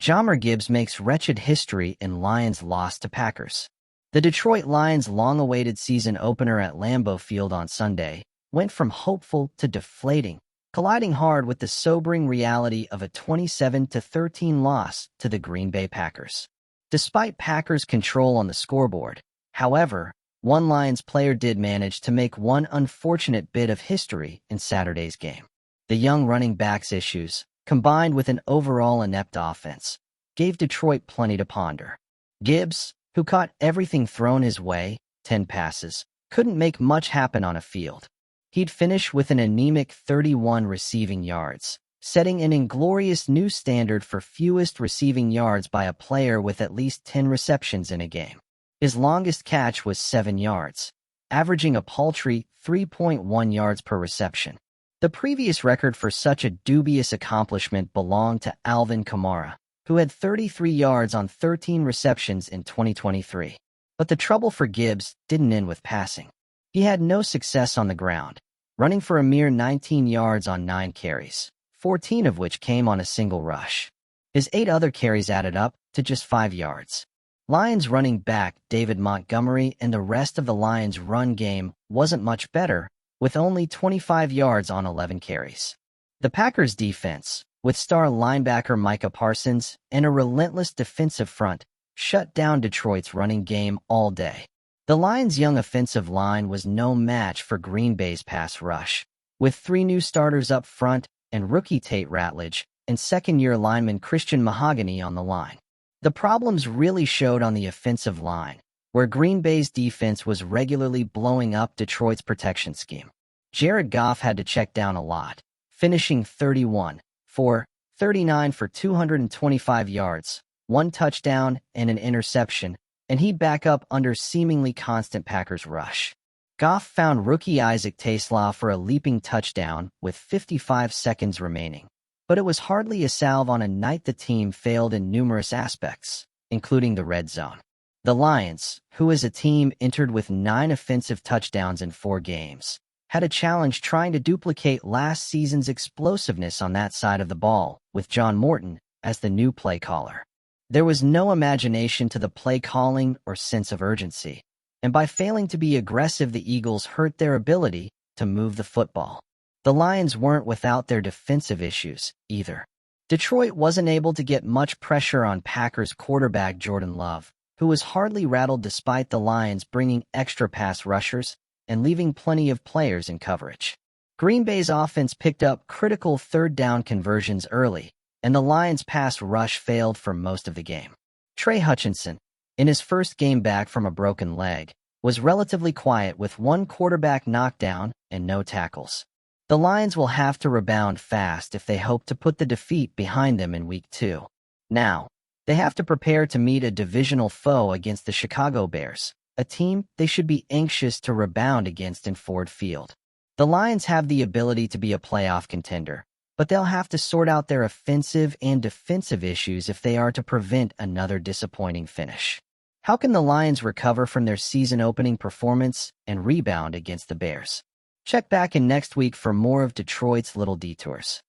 Jahmyr Gibbs makes wretched history in Lions' loss to Packers. The Detroit Lions' long-awaited season opener at Lambeau Field on Sunday went from hopeful to deflating, colliding hard with the sobering reality of a 27-13 loss to the Green Bay Packers. Despite Packers' control on the scoreboard, however, one Lions player did manage to make one unfortunate bit of history in Saturday's game. The young running back's issues, combined with an overall inept offense, gave Detroit plenty to ponder. Gibbs, who caught everything thrown his way, 10 passes, couldn't make much happen on a field. He'd finish with an anemic 31 receiving yards, setting an inglorious new standard for fewest receiving yards by a player with at least 10 receptions in a game. His longest catch was 7 yards, averaging a paltry 3.1 yards per reception. The previous record for such a dubious accomplishment belonged to Alvin Kamara, who had 33 yards on 13 receptions in 2023. But the trouble for Gibbs didn't end with passing. He had no success on the ground, running for a mere 19 yards on 9 carries, 14 of which came on a single rush. His 8 other carries added up to just 5 yards. Lions running back David Montgomery and the rest of the Lions' run game wasn't much better, with only 25 yards on 11 carries. The Packers' defense, with star linebacker Micah Parsons and a relentless defensive front, shut down Detroit's running game all day. The Lions' young offensive line was no match for Green Bay's pass rush, with 3 new starters up front and rookie Tate Ratledge and second-year lineman Christian Mahogany on the line. The problems really showed on the offensive line, where Green Bay's defense was regularly blowing up Detroit's protection scheme. Jared Goff had to check down a lot, finishing 31 for 39 for 225 yards, 1 touchdown and an interception, and he'd back up under seemingly constant Packers rush. Goff found rookie Isaac Taslaw for a leaping touchdown with 55 seconds remaining, but it was hardly a salve on a night the team failed in numerous aspects, including the red zone. The Lions, who as a team entered with 9 offensive touchdowns in 4 games, had a challenge trying to duplicate last season's explosiveness on that side of the ball, with John Morton as the new play caller. There was no imagination to the play calling or sense of urgency, and by failing to be aggressive, the Eagles hurt their ability to move the football. The Lions weren't without their defensive issues, either. Detroit wasn't able to get much pressure on Packers quarterback Jordan Love, who was hardly rattled despite the Lions bringing extra pass rushers and leaving plenty of players in coverage. Green Bay's offense picked up critical third-down conversions early, and the Lions' pass rush failed for most of the game. Trey Hutchinson, in his first game back from a broken leg, was relatively quiet with 1 quarterback knockdown and no tackles. The Lions will have to rebound fast if they hope to put the defeat behind them in Week 2. Now, they have to prepare to meet a divisional foe against the Chicago Bears, a team they should be anxious to rebound against in Ford Field. The Lions have the ability to be a playoff contender, but they'll have to sort out their offensive and defensive issues if they are to prevent another disappointing finish. How can the Lions recover from their season-opening performance and rebound against the Bears? Check back in next week for more of Detroit's Little Detours.